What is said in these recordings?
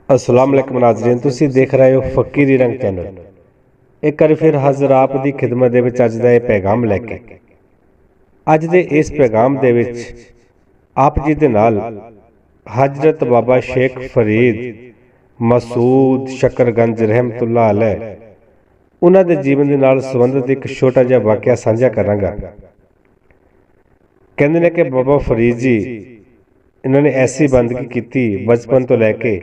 अस्सलाम वालेकुम नाज़रीन, तुसीं देख रहे हो फकीरी रंग चैनल। एक बार फिर हाज़र आप दी खिदमत दे विच अज दा इह पैगाम लैके। अज दे इस पैगाम दे विच आप जी दे नाल हजरत बाबा शेख फरीद मसूद शकरगंज रहमतुल्लाह अलैह उन्हां दे जीवन दे नाल संबंधित एक छोटा जिहा वाकिया साझा करांगा। कहंदे ने कि बाबा फरीद जी इन्हां ने ऐसी बंदगी कीती बचपन तो लैके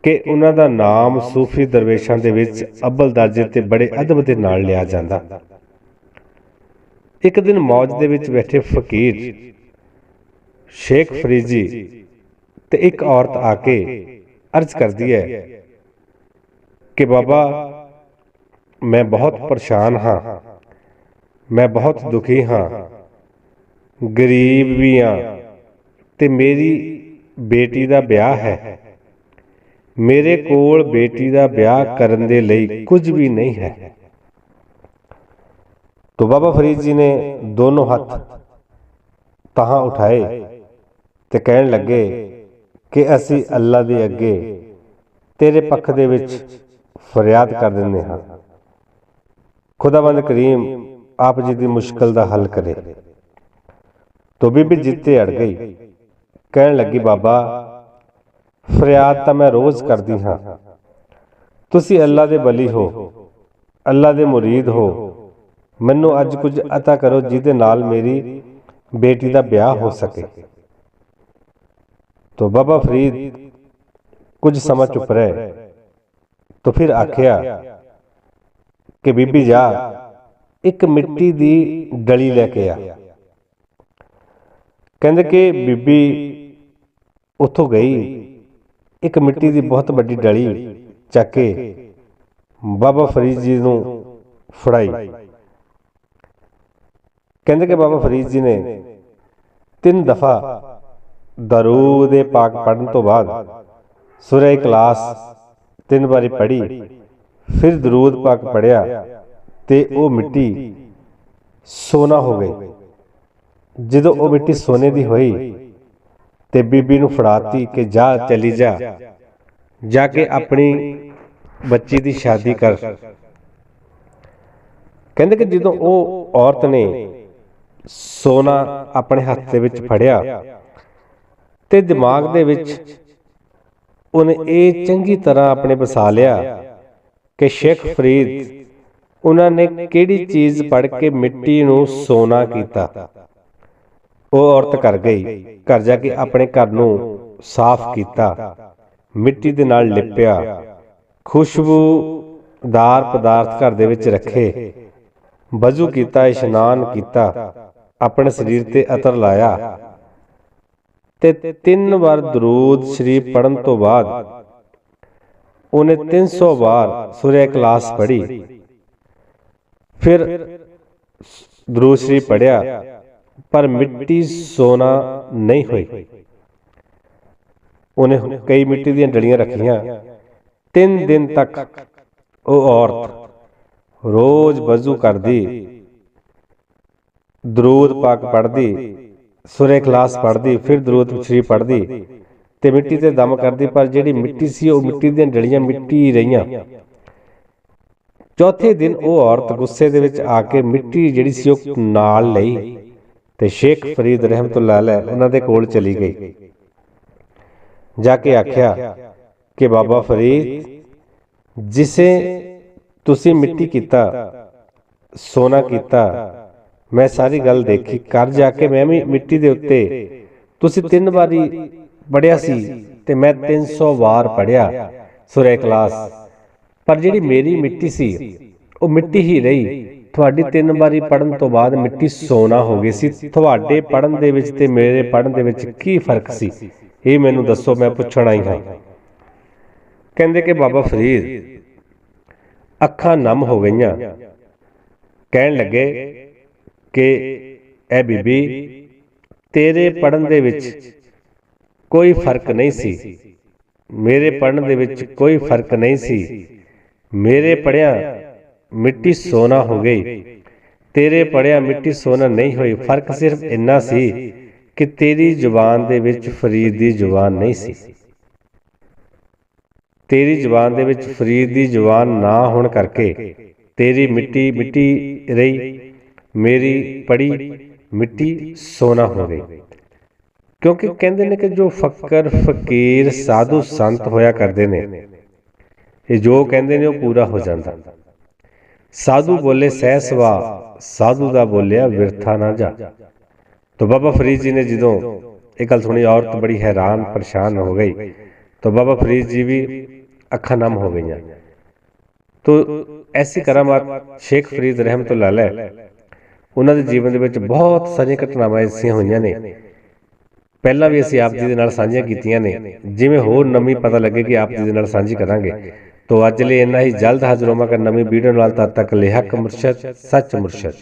कि उन्हां दा नाम सूफी दरवेशां दे विच अव्वल दर्जे ते बड़े अदब दे नाल लिया जांदा। एक दिन मौज दे विच बैठे फकीर शेख फरीद जी ते एक औरत आके अर्ज करदी है कि बाबा मैं बहुत परेशान हाँ, मैं बहुत दुखी हाँ, गरीब भी हाँ ते मेरी बेटी दा ब्याह है। मेरे कोल बेटी दा ब्याह करन दे लई कुछ भी नहीं है। तो बाबा फरीद जी ने दोनों हाथ ताहां उठाए ते कहन लगे कि असी अल्लाह दे अगे तेरे पक्ष दे विच फरियाद कर दिंदे हां, खुदावंद करीम आप जी दी मुश्किल दा हल करे। तो बीबी जित्ते अड़ गई, कहन लगी बाबा फरियाद तां मैं रोज़ करदी हां, तुसी अल्लाह दे बली हो, अल्लाह दे मुरीद हो, मैनू अज कुछ अता करो जिहदे नाल मेरी बेटी दा ब्याह हो सके। तो बाबा फरीद कुछ समा चुप रहे, तो फिर आखिया कि बीबी जा एक मिट्टी दी डली लैके आ। कहंदे कि बीबी उत्थों गई, एक मिट्टी की बहुत बड़ी डली चक के बाबा फरीद जी नूं फड़ाई। कहंदे कि बाबा फरीद जी ने 3 दफा दरूद पाक पढ़न तो बाद सूरह इखलास 3 बारी पढ़ी, फिर दरूद पाक पढ़िया ते वो मिट्टी सोना हो गई। जदों वो मिट्टी सोने दी होई ते बीबी नूं फड़ाती कि जा चली जा, जाके अपनी बच्ची दी शादी कर। कहंदे कि जदों वो औरत ने सोना अपने हत्थ दे विच फड़िया ते दिमाग दे विच उन्हें ये चंगी तरह अपने बसा लिया कि शेख फरीद उन्होंने किहड़ी चीज पढ़ के मिट्टी नूं सोना कीता। वो औरत घर गई, घर जाके अपने घर नूं साफ कीता, मिट्टी दे नाल लिपिया, खुशबूदार पदार्थ घर दे विच रखे, वजू कीता, इशनान कीता, अपने शरीर ते अतर लाया ते 3 बार दरूद शरीफ पढ़न तो बाद उन्हें 300 बार सूरह इखलास पढ़ी, फिर दरूद शरीफ पढ़िया पर मिट्टी सोना नहीं हुई। उन्हें कई मिट्टी दी डलियां रखियां। 3 दिन तक वो औरत रोज वजू करदी, दरूद पाक पढ़दी, सूरह इखलास पढ़दी, फिर दरूद शरीफ पढ़दी ते मिट्टी ते दम करदी, पर जिहड़ी मिट्टी सी वो मिट्टी दी डलियां मिट्टी रहियां। चौथे दिन वो औरत गुस्से दे विच आके मिट्टी जिहड़ी सी वो नाल लई ते शेख फरीद रहमतुल्लाह अलैह उन्हां दे कोल चली गई। जाके आख्या कि बाबा फरीद जिसे तुसी मिट्टी कीता सोना कीता, मैं सारी गल देखी, कर जाके मैं भी मिट्टी दे उत्ते तुसी 3 बारी पढ़िया सी ते मैं 300 बार पढ़िया सूरह इखलास, पर जिहड़ी मेरी मिट्टी सी वो मिट्टी ही रही। तुहाडी 3 बारी पढ़न तो बाद मिट्टी सोना हो गई सी। तुहाडे पढ़न दे विच ते मेरे पढ़न दे विच की फर्क सी, ये मैनू दसो, मैं पुछण आई हां। कहंदे कि बाबा फरीद अखां नम हो गईयां। कहण लगे कि ऐ बीबी तेरे पढ़न दे विच कोई फर्क नहीं सी, मेरे पढ़न दे विच कोई फर्क नहीं सी। मेरे पढ़िया मिट्टी सोना हो गई, तेरे पढ़िया मिट्टी सोना नहीं हुई। फर्क सिर्फ इन्ना सी कि तेरी जुबान दे विच फरीद दी जुबान नहीं सी। तेरी जबान दे विच फरीद दी जबान ना होने करके तेरी मिट्टी मिट्टी रही, मेरी पड़ी मिट्टी सोना हो गई। क्योंकि कहते ने कि जो फकर फकीर साधु संत होया करते ने, ये जो कहते ने वो पूरा हो जाता। साधु बोले सह सवा, साधु दा बोलिया विरथा ना जा। तो बाबा फरीद जी ने जो एक गल सुनी, औरत बड़ी हैरान परेशान हो गई। तो बाबा फरीद जी भी अखा नम हो गई। तो ऐसी करामात शेख फरीद रहमतुल्लाह अलैह उन्हां दे जीवन दे विच बहुत सारियां घटनावां ऐसियां होईयां ने, पहलां भी असीं आप जी दे नाल साझीआं कीतीआं ने। जिवें होर नवीं पता लगे कि आप जी दे नाल साझी करांगे। तो अज लई इन्ना ही, जल्द हाज़र होवांगा नवीं वीडियो नाल। तद तक लिहक मुरशद सच मुरशद।